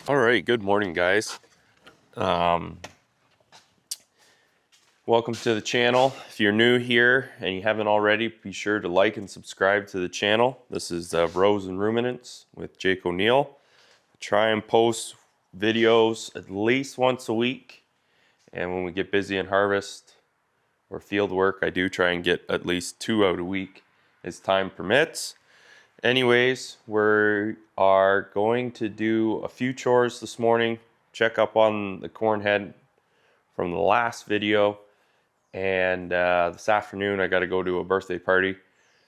All right, good morning, guys. Welcome to the channel. If you're new here and you haven't already, be sure to like and subscribe to the channel. This is Rows and Ruminants with Jake O'Neill. I try and post videos at least once a week, and when we get busy in harvest or field work, I do try and get at least 2 out a week as time permits. Anyways, we are going to do a few chores this morning, check up on the corn head from the last video, and this afternoon I got to go to a birthday party.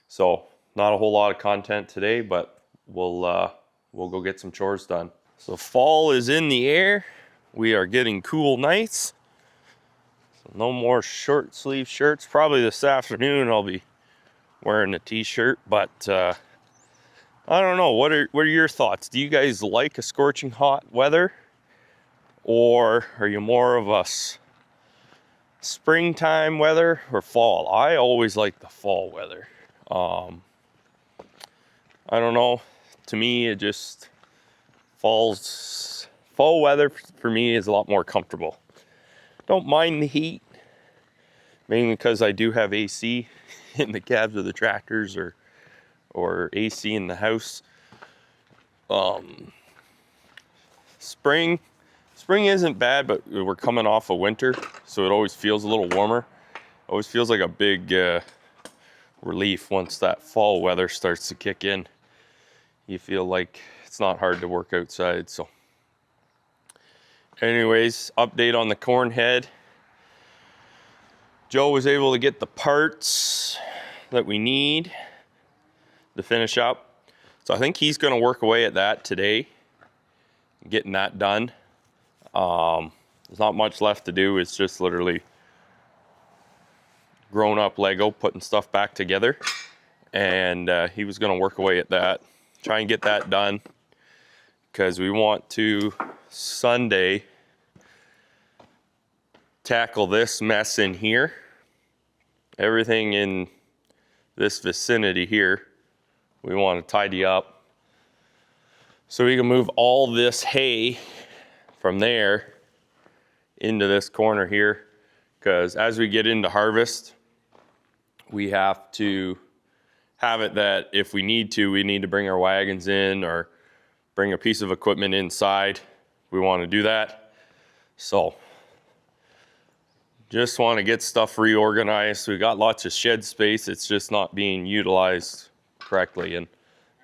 So not a whole lot of content today, but we'll go get some chores done. So fall is in the air. We are getting cool nights. So no more short sleeve shirts. Probably this afternoon I'll be wearing a t-shirt, but I don't know. What are your thoughts? Do you guys like a scorching hot weather, or are you more of a springtime weather or fall? I always like the fall weather. I don't know. To me, it just fall weather for me is a lot more comfortable. Don't mind the heat, mainly because I do have AC in the cabs of the tractors or AC in the house. Spring isn't bad, but we're coming off of winter, so it always feels a little warmer. Always feels like a big relief once that fall weather starts to kick in. You feel like it's not hard to work outside. So anyways, update on the corn head. Joe was able to get the parts that we need to finish up. So I think he's going to work away at that today, getting that done. There's not much left to do. It's just literally grown up Lego, putting stuff back together. And he was going to work away at that, try and get that done, because we want to Sunday tackle this mess in here. Everything in this vicinity here, we want to tidy up so we can move all this hay from there into this corner here, because as we get into harvest, we have to have it that if we need to bring our wagons in or bring a piece of equipment inside. We want to do that. So just want to get stuff reorganized. We got lots of shed space. It's just not being utilized correctly. And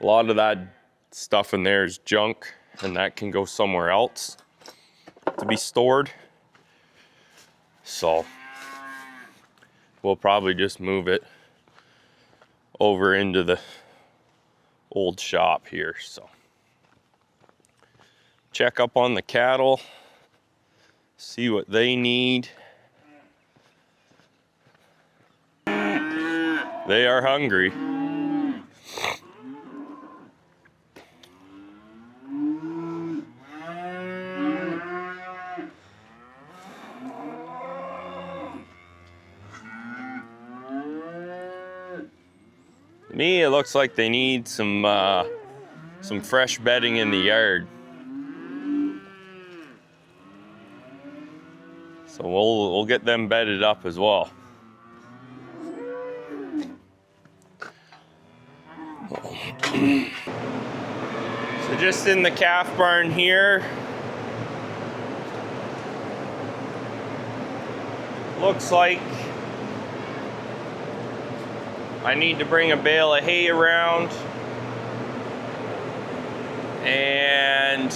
a lot of that stuff in there is junk, and that can go somewhere else to be stored. So we'll probably just move it over into the old shop here. So check up on the cattle, see what they need. They are hungry. To me, it looks like they need some fresh bedding in the yard. So we'll get them bedded up as well. So just in the calf barn here, looks like I need to bring a bale of hay around, and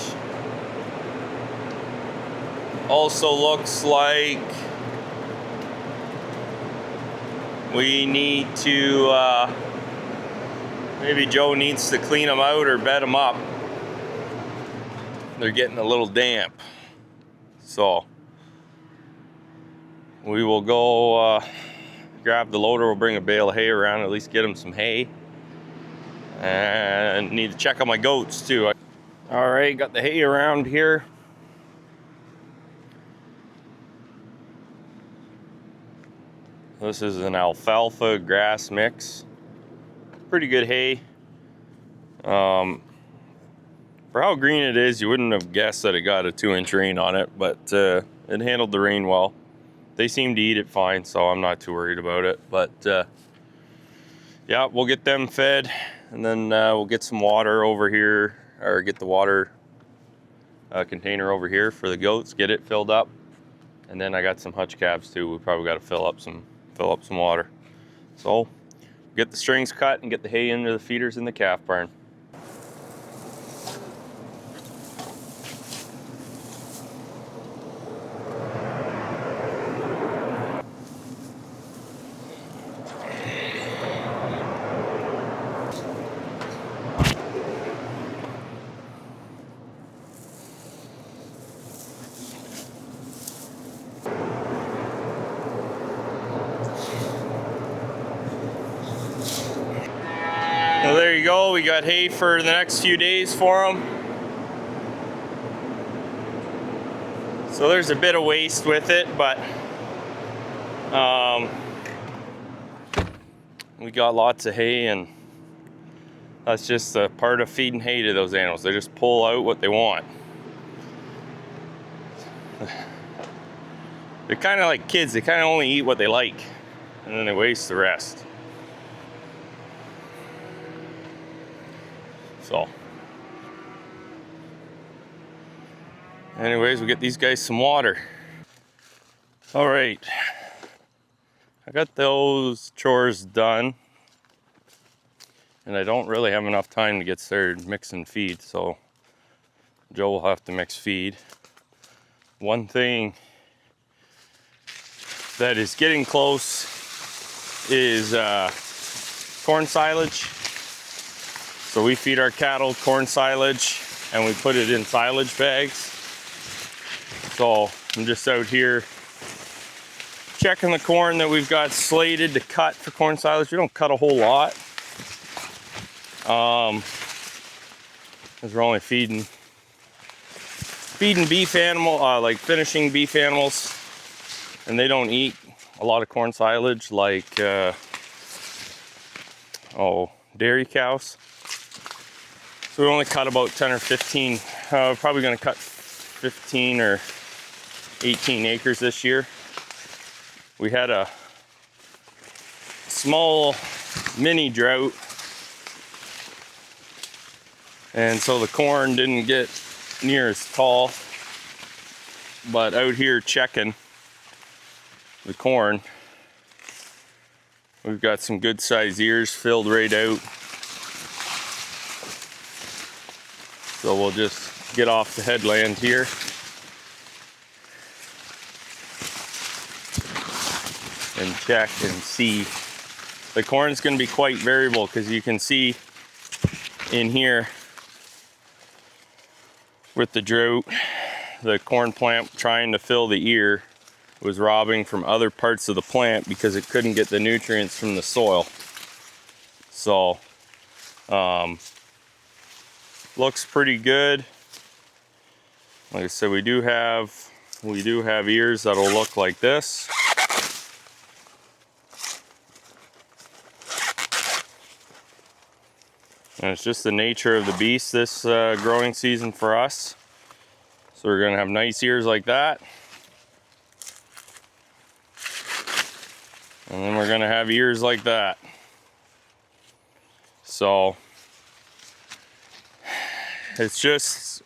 also looks like we need to maybe Joe needs to clean them out or bed them up. They're getting a little damp. So we will go grab the loader. We'll bring a bale of hay around, at least get them some hay. And need to check on my goats too. All right, got the hay around here. This is an alfalfa grass mix. Pretty good hay. For how green it is, you wouldn't have guessed that it got a 2-inch rain on it, but it handled the rain well. They seem to eat it fine, so I'm not too worried about it. But yeah, we'll get them fed, and then we'll get some water over here, or get the water container over here for the goats, get it filled up. And then I got some hutch calves too. We probably got to fill up some water. So get the strings cut and get the hay into the feeders in the calf barn. Well, there you go. We got hay for the next few days for them. So there's a bit of waste with it, but we got lots of hay, and that's just a part of feeding hay to those animals. They just pull out what they want. They're kind of like kids. They kind of only eat what they like, and then they waste the rest. So anyways, we get these guys some water. All right, I got those chores done, and I don't really have enough time to get started mixing feed, so Joe will have to mix feed. One thing that is getting close is corn silage. So we feed our cattle corn silage, and we put it in silage bags. So I'm just out here checking the corn that we've got slated to cut for corn silage. We don't cut a whole lot, because we're only feeding beef animal, like finishing beef animals, and they don't eat a lot of corn silage like dairy cows. So we only cut about 10 or 15, probably gonna cut 15 or 18 acres this year. We had a small mini drought, and so the corn didn't get near as tall. But out here checking the corn, we've got some good sized ears filled right out. So we'll just get off the headland here. And check and see. The corn's gonna be quite variable, because you can see in here with the drought, the corn plant trying to fill the ear was robbing from other parts of the plant because it couldn't get the nutrients from the soil. So looks pretty good. Like I said, we do have ears that'll look like this. And it's just the nature of the beast this growing season for us. So we're gonna have nice ears like that. And then we're gonna have ears like that. So it's just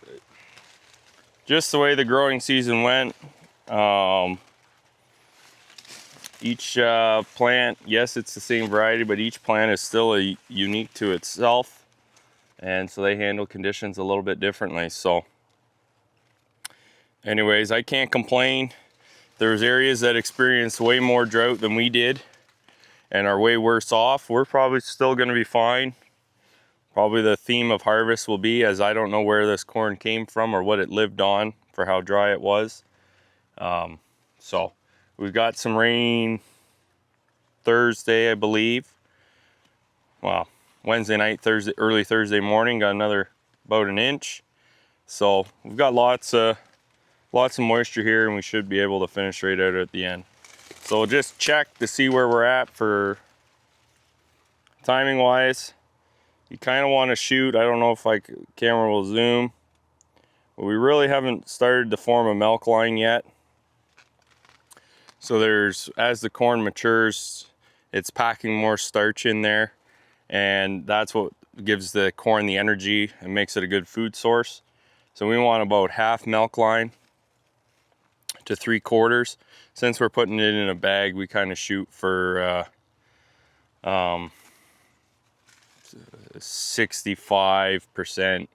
the way the growing season went. Each plant, yes, it's the same variety, but each plant is still unique to itself. And so they handle conditions a little bit differently. So anyways, I can't complain. There's areas that experienced way more drought than we did and are way worse off. We're probably still gonna be fine. Probably the theme of harvest will be, as I don't know where this corn came from or what it lived on for how dry it was. So we've got some rain Thursday, I believe. Well, Wednesday night, early Thursday morning, got another about an inch. So we've got lots of moisture here, and we should be able to finish right out at the end. So we'll just check to see where we're at for timing wise. You kind of want to shoot, I don't know if camera will zoom, but we really haven't started to form a milk line yet. So as the corn matures, it's packing more starch in there, and that's what gives the corn the energy and makes it a good food source. So we want about half milk line to 3/4. Since we're putting it in a bag, we kind of shoot for 65%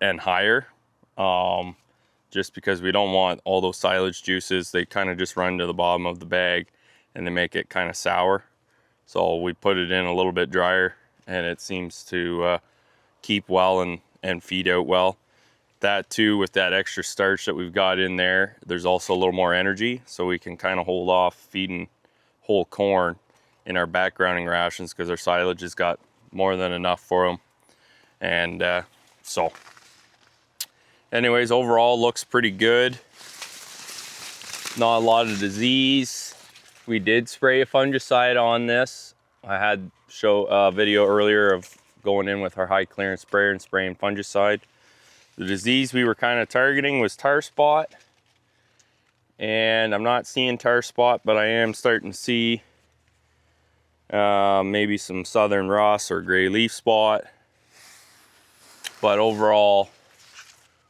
and higher, just because we don't want all those silage juices. They kind of just run to the bottom of the bag and they make it kind of sour. So we put it in a little bit drier, and it seems to keep well and feed out well. That too, with that extra starch that we've got in there, there's also a little more energy, so we can kind of hold off feeding whole corn in our backgrounding rations, because our silage has got more than enough for them. And so anyways, overall looks pretty good. Not a lot of disease. We did spray a fungicide on this. I had a video earlier of going in with our high clearance sprayer and spraying fungicide. The disease we were kind of targeting was tar spot, and I'm not seeing tar spot, but I am starting to see maybe some southern rust or gray leaf spot. But overall,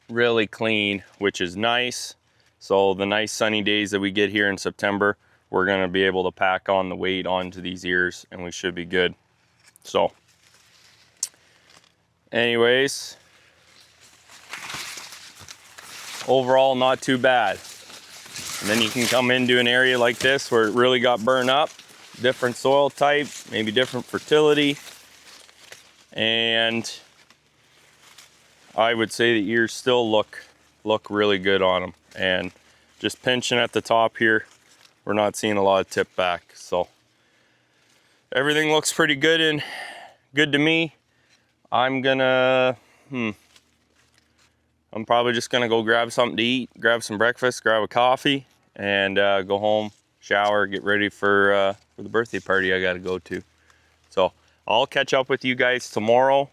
really clean, which is nice. So the nice sunny days that we get here in September, we're going to be able to pack on the weight onto these ears, and we should be good. So anyways, overall not too bad. And then you can come into an area like this where it really got burned up, different soil type, maybe different fertility, and I would say the ears still look really good on them. And just pinching at the top here, we're not seeing a lot of tip back. So everything looks pretty good and good to me. I'm probably just gonna go grab something to eat, grab some breakfast, grab a coffee, and go home, shower, get ready for the birthday party I gotta go to. So I'll catch up with you guys tomorrow,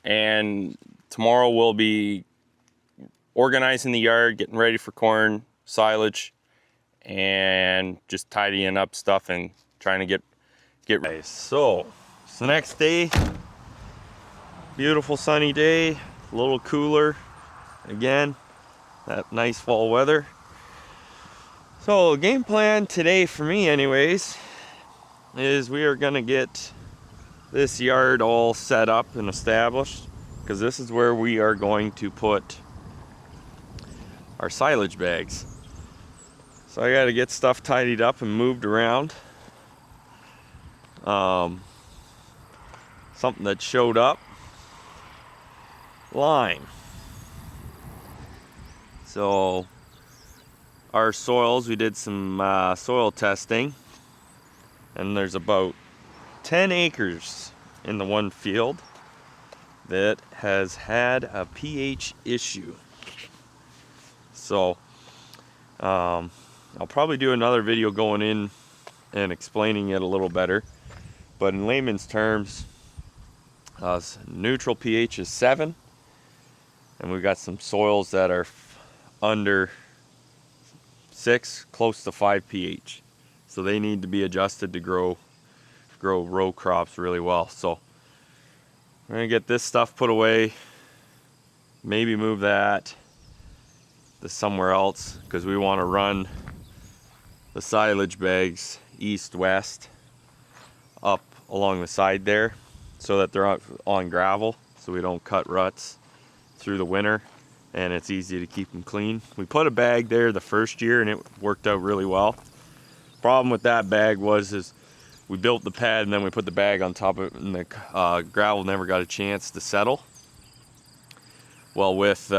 and tomorrow we'll be organizing the yard, getting ready for corn silage, and just tidying up stuff and trying to get ready. So it's the next day, beautiful sunny day, a little cooler. Again, that nice fall weather. So game plan today for me anyways is we are gonna get this yard all set up and established, because this is where we are going to put our silage bags. So I got to get stuff tidied up and moved around. Something that showed up, lime. So our soils, we did some soil testing, and there's about 10 acres in the one field that has had a pH issue. So I'll probably do another video going in and explaining it a little better, but in layman's terms, neutral pH is 7, and we've got some soils that are under 6, close to 5 pH, so they need to be adjusted to grow row crops really well. So we're gonna get this stuff put away, maybe move that to somewhere else, because we want to run the silage bags east-west up along the side there, so that they're on gravel, so we don't cut ruts through the winter, and it's easy to keep them clean. We put a bag there the first year and it worked out really well. Problem with that bag is we built the pad and then we put the bag on top of it, and the gravel never got a chance to settle. Well, with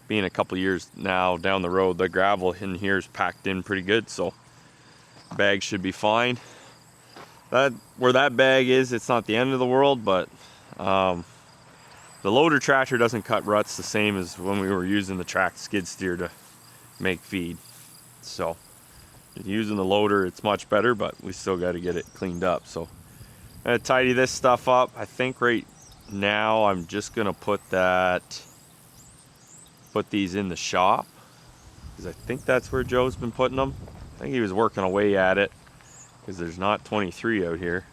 being a couple years now down the road, the gravel in here is packed in pretty good, so bag should be fine. Where that bag is, it's not the end of the world, but the loader tractor doesn't cut ruts the same as when we were using the tracked skid steer to make feed. So using the loader, it's much better, but we still got to get it cleaned up. So I'm gonna tidy this stuff up. I think right now I'm just gonna put these in the shop, because I think that's where Joe's been putting them. I think he was working away at it, because there's not 23 out here.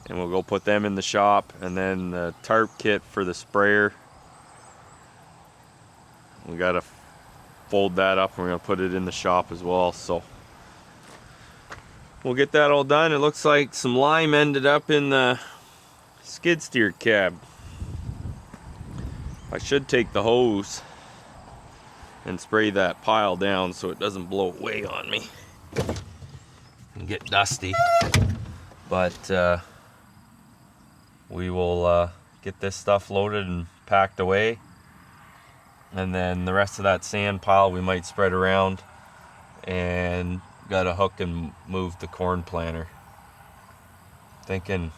And we'll go put them in the shop, and then the tarp kit for the sprayer, we gotta fold that up and we're gonna put it in the shop as well. So we'll get that all done. It looks like some lime ended up in the skid steer cab. I should take the hose and spray that pile down so it doesn't blow away on me and get dusty. But we will get this stuff loaded and packed away, and then the rest of that sand pile we might spread around, and got to hook and move the corn planter. Thinking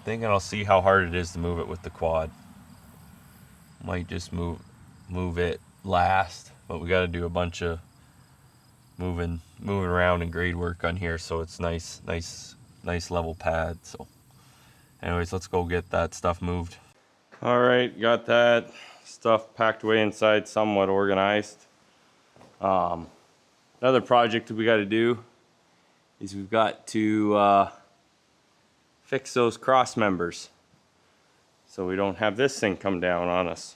I'll see how hard it is to move it with the quad. Might just move it last, but we got to do a bunch of moving around and grade work on here, so it's nice level pad. So anyways, let's go get that stuff moved. All right, got that stuff packed away inside, somewhat organized. Another project that we got to do is we've got to fix those cross members so we don't have this thing come down on us.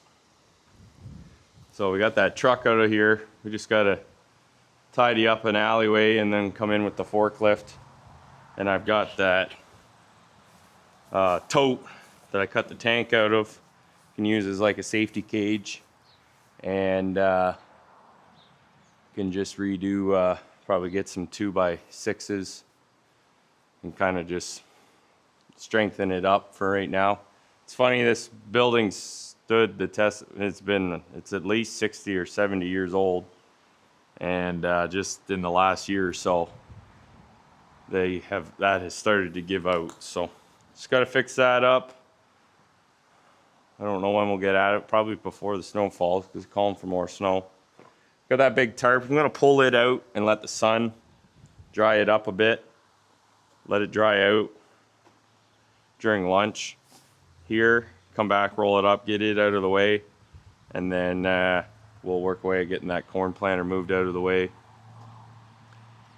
So we got that truck out of here. We just got to tidy up an alleyway and then come in with the forklift. And I've got that tote that I cut the tank out of. You can use as like a safety cage, and can just redo, probably get some 2x6s and kind of just strengthen it up for right now. It's funny, this building stood the test. It's at least 60 or 70 years old, and just in the last year or so that has started to give out. So just got to fix that up. I don't know when we'll get at it, probably before the snow falls, because it's calling for more snow. Got that big tarp. I'm gonna pull it out and let the sun dry it up a bit. Let it dry out during lunch here. Come back, roll it up, get it out of the way, and then we'll work away at getting that corn planter moved out of the way.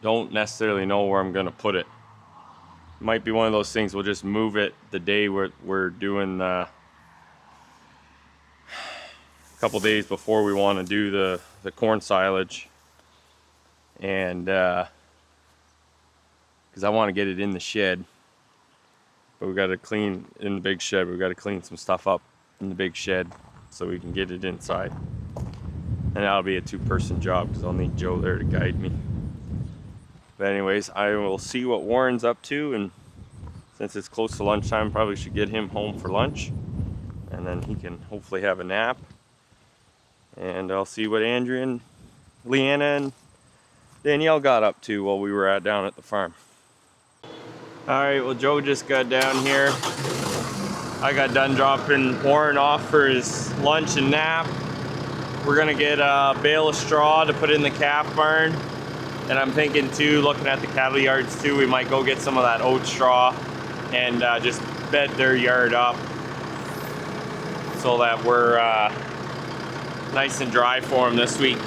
Don't necessarily know where I'm gonna put it. Might be one of those things we'll just move it the day we're doing a couple days before we want to do the corn silage, and because I want to get it in the shed, but we got to clean in the big shed. We got to clean some stuff up in the big shed so we can get it inside, and that'll be a two-person job because I'll need Joe there to guide me. But anyways, I will see what Warren's up to, and since it's close to lunchtime, probably should get him home for lunch, and then he can hopefully have a nap. And I'll see what Andrea and Leanna and Danielle got up to while we were down at the farm. Alright, well, Joe just got down here. I got done dropping Warren off for his lunch and nap. We're gonna get a bale of straw to put in the calf barn. And I'm thinking too, looking at the cattle yards too, we might go get some of that oat straw and just bed their yard up so that we're nice and dry for them this week.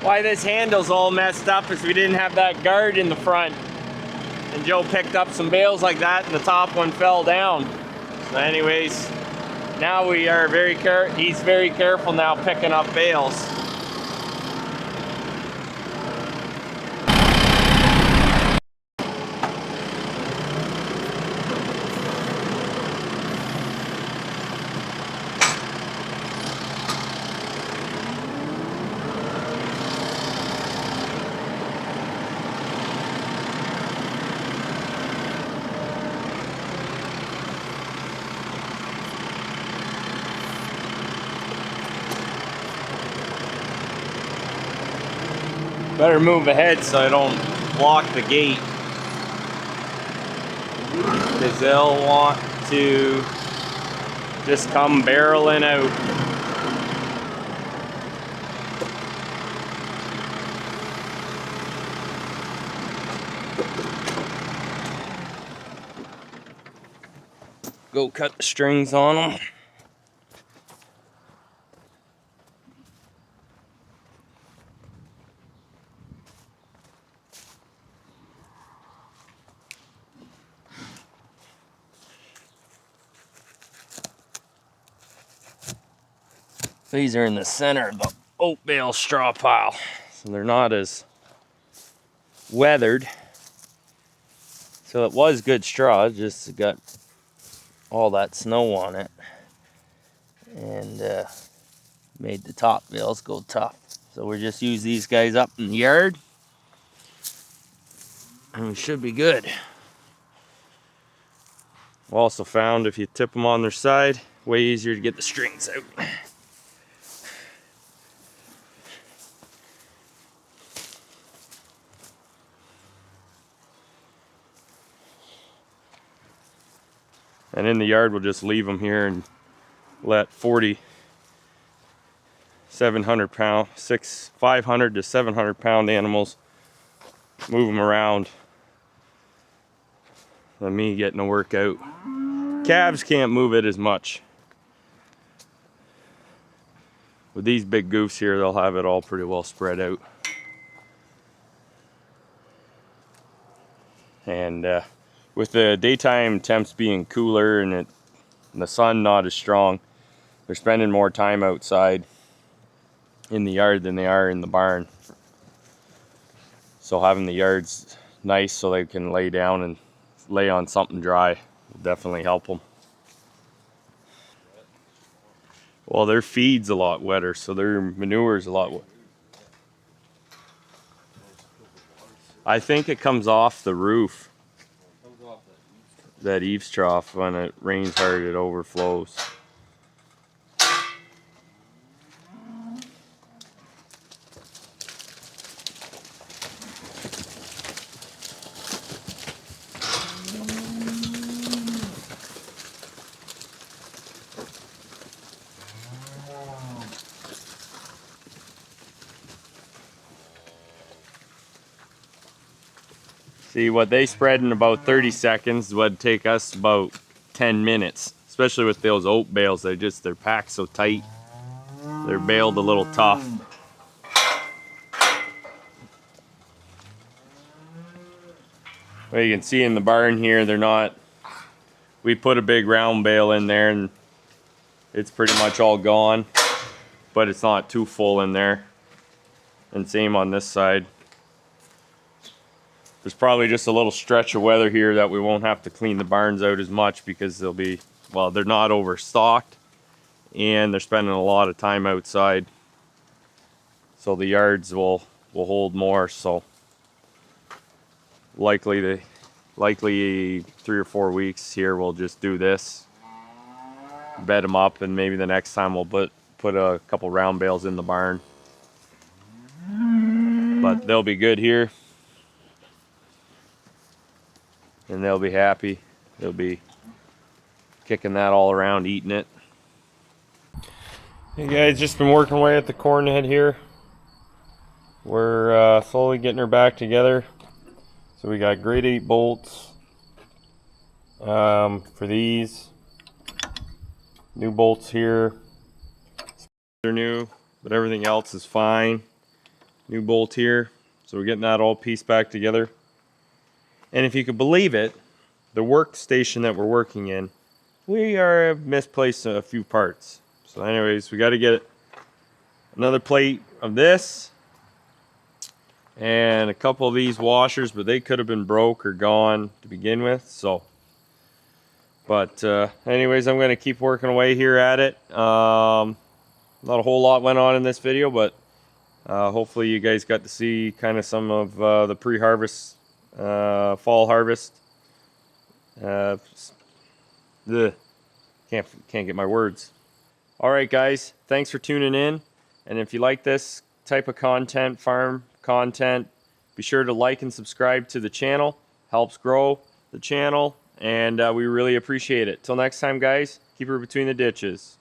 Why this handle's all messed up is we didn't have that guard in the front, and Joe picked up some bales like that and the top one fell down. So anyways, now we are he's very careful now picking up bales. Better move ahead so I don't block the gate, because they'll want to just come barreling out. Go cut the strings on them. These are in the center of the oat bale straw pile, so they're not as weathered. So it was good straw, it just got all that snow on it and made the top bales go tough. So we'll just use these guys up in the yard and we should be good. Also found if you tip them on their side, way easier to get the strings out. And in the yard, we'll just leave them here and let 700 pound, 500 to 700 pound animals move them around than me getting a workout. Calves can't move it as much. With these big goofs here, they'll have it all pretty well spread out. And with the daytime temps being cooler and the sun not as strong, they're spending more time outside in the yard than they are in the barn. So having the yards nice so they can lay down and lay on something dry will definitely help them. Well, their feed's a lot wetter, so their manure's a lot wetter. I think it comes off the roof. That eaves trough, when it rains hard, it overflows. See, what they spread in about 30 seconds would take us about 10 minutes, especially with those oat bales. They're packed so tight. They're baled a little tough. Well, you can see in the barn here, we put a big round bale in there and it's pretty much all gone, but it's not too full in there. And same on this side. There's probably just a little stretch of weather here that we won't have to clean the barns out as much because they're not overstocked and they're spending a lot of time outside. So the yards will hold more. So likely 3 or 4 weeks here we'll just do this, bed them up, and maybe the next time we'll put a couple round bales in the barn. But they'll be good here. And they'll be happy. They'll be kicking that all around, eating it. Hey guys, just been working away at the corn head here. We're slowly getting her back together. So we got grade 8 bolts for these. New bolts here. They're new, but everything else is fine. New bolt here. So we're getting that all pieced back together. And if you could believe it, the workstation that we're working in, we are misplaced a few parts. So anyways, we got to get another plate of this and a couple of these washers, but they could have been broke or gone to begin with. So, but anyways, I'm going to keep working away here at it. Not a whole lot went on in this video, but hopefully you guys got to see kind of some of the pre-harvest fall harvest. Can't get my words. All right guys, thanks for tuning in, and if you like this type of content, farm content. Be sure to like and subscribe to the channel. Helps grow the channel, and we really appreciate it. Till next time, guys, keep her between the ditches.